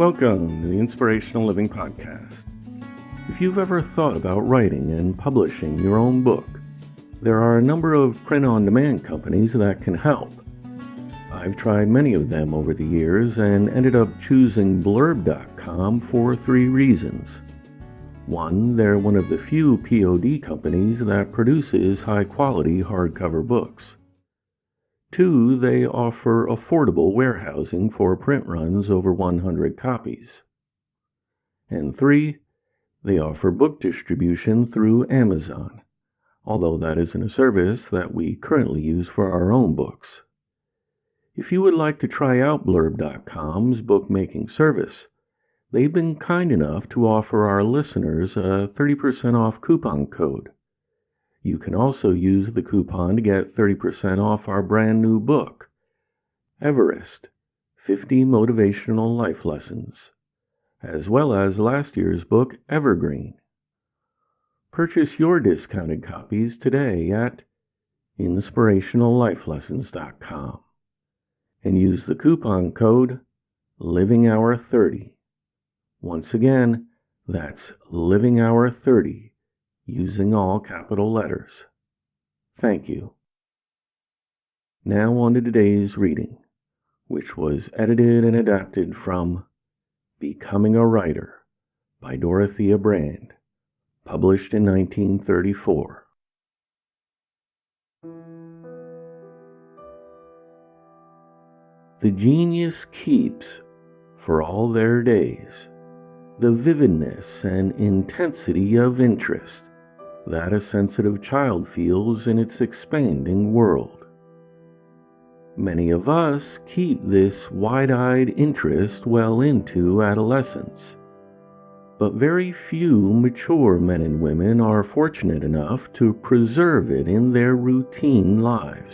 Welcome to the Inspirational Living Podcast. If you've ever thought about writing and publishing your own book, there are a number of print-on-demand companies that can help. I've tried many of them over the years and ended up choosing Blurb.com for 3 reasons. 1, they're one of the few POD companies that produces high-quality hardcover books. 2, they offer affordable warehousing for print runs over 100 copies. And 3, they offer book distribution through Amazon, although that isn't a service that we currently use for our own books. If you would like to try out Blurb.com's bookmaking service, they've been kind enough to offer our listeners a 30% off coupon code. You can also use the coupon to get 30% off our brand new book, Everest, 50 Motivational Life Lessons, as well as last year's book, Evergreen. Purchase your discounted copies today at inspirationallifelessons.com and use the coupon code LivingHour30. Once again, that's LivingHour30. Using all capital letters. Thank you. Now on to today's reading, which was edited and adapted from Becoming a Writer by Dorothea Brande, published in 1934. The genius keeps, for all their days, the vividness and intensity of interest that a sensitive child feels in its expanding world. Many of us keep this wide-eyed interest well into adolescence, but very few mature men and women are fortunate enough to preserve it in their routine lives.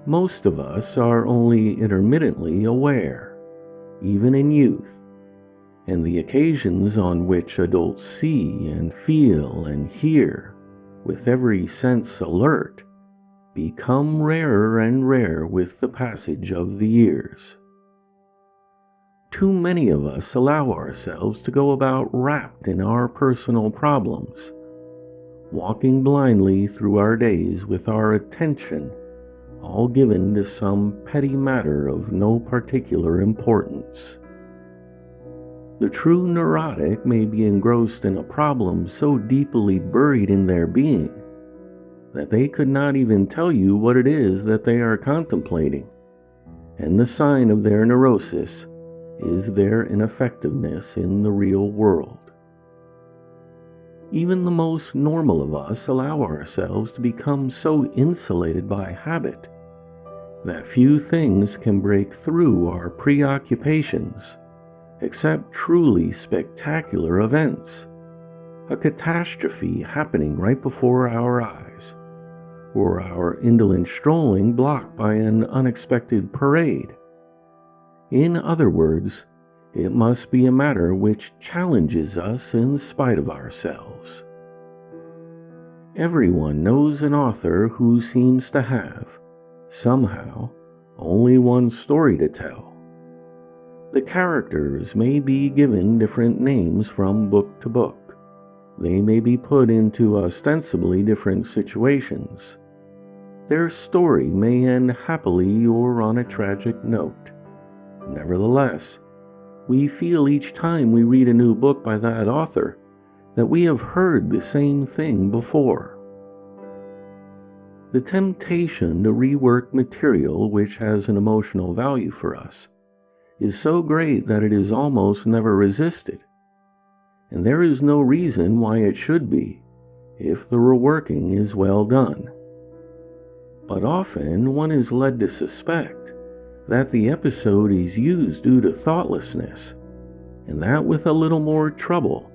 Most of us are only intermittently aware, even in youth, and the occasions on which adults see and feel and hear, with every sense alert, become rarer and rarer with the passage of the years. Too many of us allow ourselves to go about wrapped in our personal problems, walking blindly through our days with our attention all given to some petty matter of no particular importance. The true neurotic may be engrossed in a problem so deeply buried in their being that they could not even tell you what it is that they are contemplating, and the sign of their neurosis is their ineffectiveness in the real world. Even the most normal of us allow ourselves to become so insulated by habit that few things can break through our preoccupations except truly spectacular events, a catastrophe happening right before our eyes, or our indolent strolling blocked by an unexpected parade. In other words, it must be a matter which challenges us in spite of ourselves. Everyone knows an author who seems to have, somehow, only one story to tell. The characters may be given different names from book to book. They may be put into ostensibly different situations. Their story may end happily or on a tragic note. Nevertheless, we feel each time we read a new book by that author that we have heard the same thing before. The temptation to rework material which has an emotional value for us is so great that it is almost never resisted, and there is no reason why it should be if the reworking is well done. But often one is led to suspect that the episode is used due to thoughtlessness, and that with a little more trouble,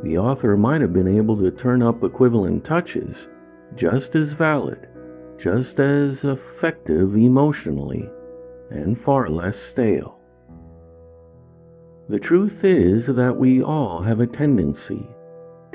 the author might have been able to turn up equivalent touches just as valid, just as effective emotionally, and far less stale. The truth is that we all have a tendency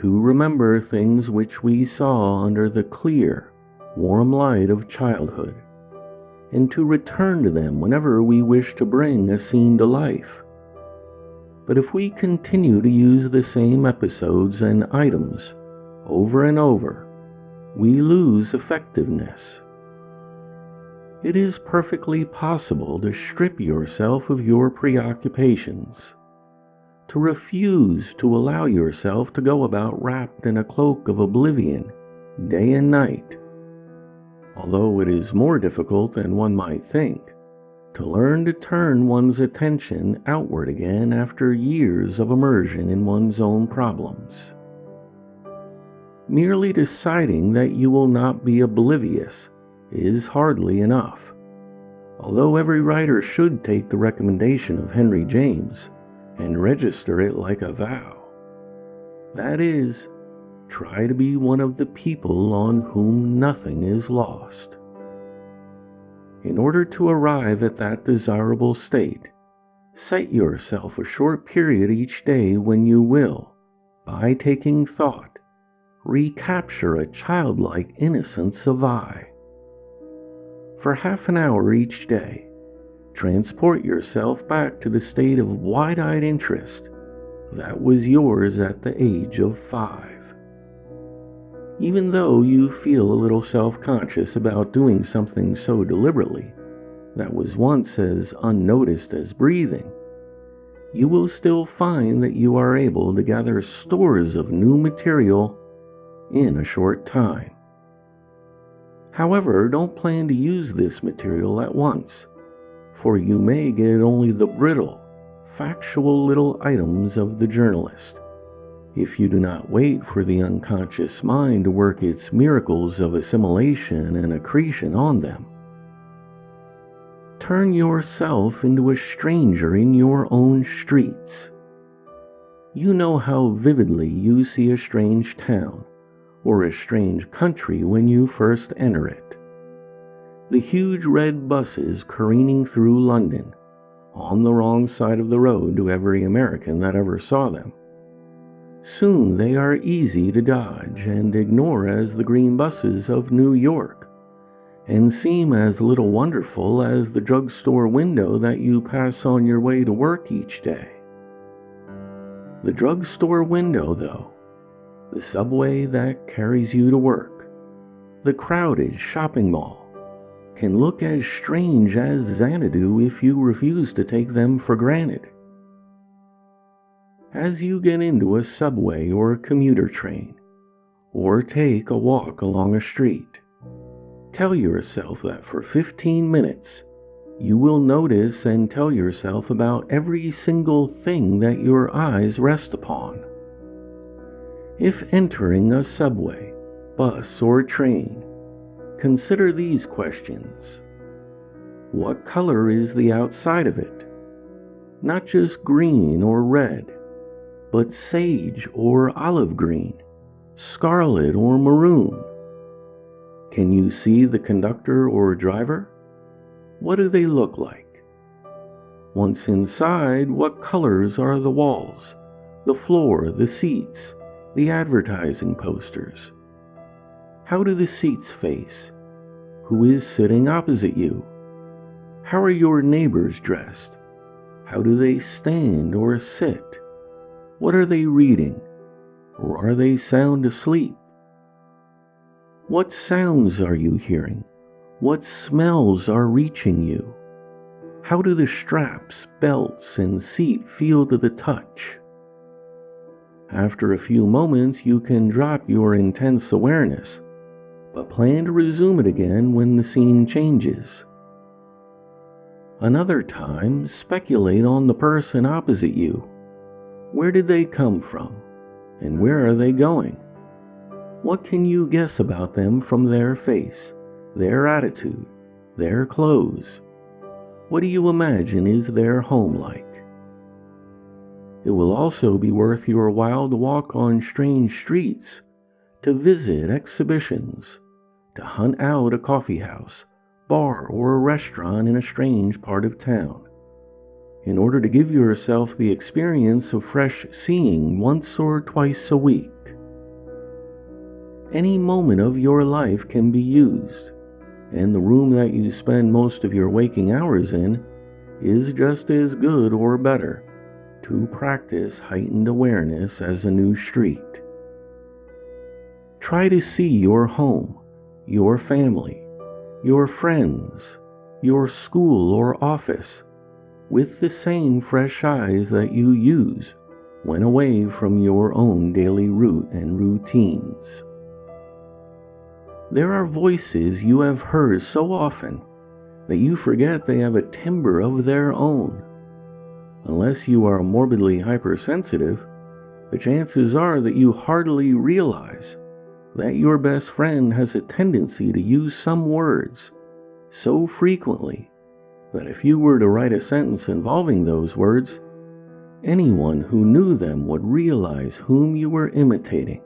to remember things which we saw under the clear, warm light of childhood, and to return to them whenever we wish to bring a scene to life. But if we continue to use the same episodes and items over and over, we lose effectiveness. It is perfectly possible to strip yourself of your preoccupations, to refuse to allow yourself to go about wrapped in a cloak of oblivion day and night, although it is more difficult than one might think to learn to turn one's attention outward again after years of immersion in one's own problems. Merely deciding that you will not be oblivious is hardly enough, although every writer should take the recommendation of Henry James and register it like a vow. That is, try to be one of the people on whom nothing is lost. In order to arrive at that desirable state, set yourself a short period each day when you will, by taking thought, recapture a childlike innocence of eye. For half an hour each day, transport yourself back to the state of wide-eyed interest that was yours at the age of 5. Even though you feel a little self-conscious about doing something so deliberately that was once as unnoticed as breathing, you will still find that you are able to gather stores of new material in a short time. However, don't plan to use this material at once, for you may get only the brittle, factual little items of the journalist, if you do not wait for the unconscious mind to work its miracles of assimilation and accretion on them. Turn yourself into a stranger in your own streets. You know how vividly you see a strange town or a strange country when you first enter it. The huge red buses careening through London, on the wrong side of the road to every American that ever saw them. Soon they are easy to dodge and ignore as the green buses of New York, and seem as little wonderful as the drugstore window that you pass on your way to work each day. The drugstore window, though, the subway that carries you to work, the crowded shopping mall, can look as strange as Xanadu if you refuse to take them for granted. As you get into a subway or a commuter train, or take a walk along a street, tell yourself that for 15 minutes you will notice and tell yourself about every single thing that your eyes rest upon. If entering a subway, bus, or train, consider these questions. What color is the outside of it? Not just green or red, but sage or olive green, scarlet or maroon. Can you see the conductor or driver? What do they look like? Once inside, what colors are the walls, the floor, the seats, the advertising posters? How do the seats face? Who is sitting opposite you? How are your neighbors dressed? How do they stand or sit? What are they reading? Or are they sound asleep? What sounds are you hearing? What smells are reaching you? How do the straps, belts, and seat feel to the touch? After a few moments, you can drop your intense awareness, but plan to resume it again when the scene changes. Another time, speculate on the person opposite you. Where did they come from? And where are they going? What can you guess about them from their face, their attitude, their clothes? What do you imagine is their home like? It will also be worth your while to walk on strange streets, to visit exhibitions, to hunt out a coffee house, bar, or a restaurant in a strange part of town, in order to give yourself the experience of fresh seeing once or twice a week. Any moment of your life can be used. and the room that you spend most of your waking hours in is just as good or better to practice heightened awareness as a new street. Try to see your home, your family, your friends, your school or office with the same fresh eyes that you use when away from your own daily route and routines. There are voices you have heard so often that you forget they have a timbre of their own. Unless you are morbidly hypersensitive, the chances are that you hardly realize that your best friend has a tendency to use some words so frequently that if you were to write a sentence involving those words, anyone who knew them would realize whom you were imitating.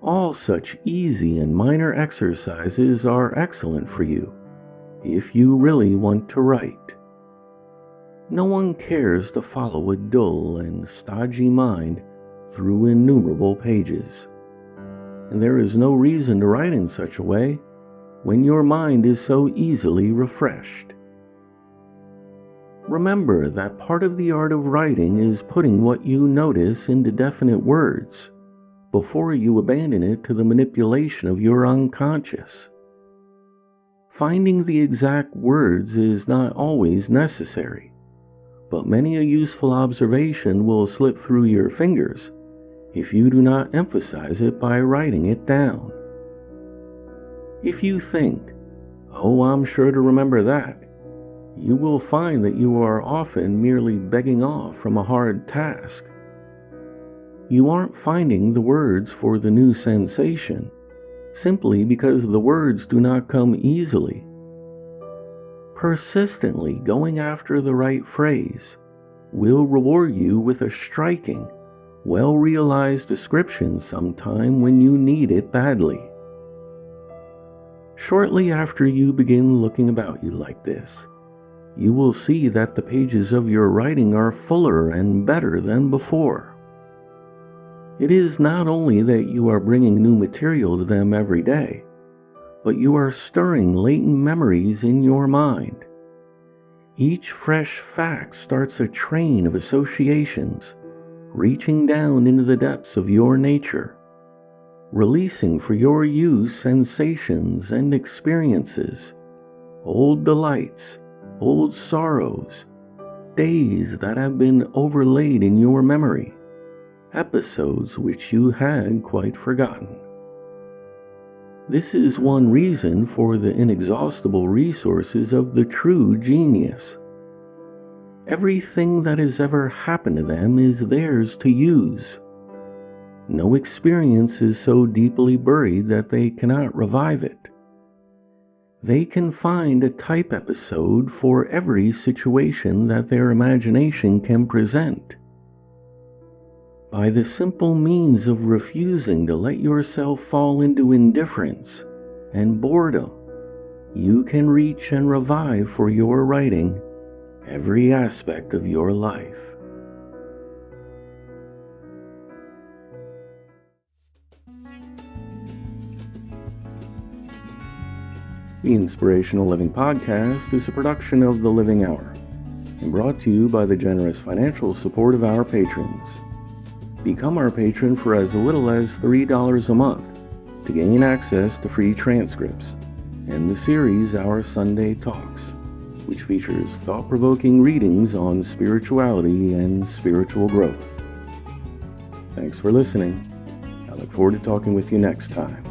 All such easy and minor exercises are excellent for you if you really want to write. No one cares to follow a dull and stodgy mind through innumerable pages, and there is no reason to write in such a way when your mind is so easily refreshed. Remember that part of the art of writing is putting what you notice into definite words before you abandon it to the manipulation of your unconscious. Finding the exact words is not always necessary, but many a useful observation will slip through your fingers if you do not emphasize it by writing it down. If you think, "Oh, I'm sure to remember that," you will find that you are often merely begging off from a hard task. You aren't finding the words for the new sensation simply because the words do not come easily. Persistently going after the right phrase will reward you with a striking, well-realized description sometime when you need it badly. Shortly after you begin looking about you like this, you will see that the pages of your writing are fuller and better than before. It is not only that you are bringing new material to them every day, but you are stirring latent memories in your mind. Each fresh fact starts a train of associations, reaching down into the depths of your nature, releasing for your use sensations and experiences, old delights, old sorrows, days that have been overlaid in your memory, episodes which you had quite forgotten. This is one reason for the inexhaustible resources of the true genius. Everything that has ever happened to them is theirs to use. No experience is so deeply buried that they cannot revive it. They can find a type episode for every situation that their imagination can present. By the simple means of refusing to let yourself fall into indifference and boredom, you can reach and revive for your writing every aspect of your life. The Inspirational Living Podcast is a production of The Living Hour and brought to you by the generous financial support of our patrons. Become our patron for as little as $3 a month to gain access to free transcripts and the series Our Sunday Talks, which features thought-provoking readings on spirituality and spiritual growth. Thanks for listening. I look forward to talking with you next time.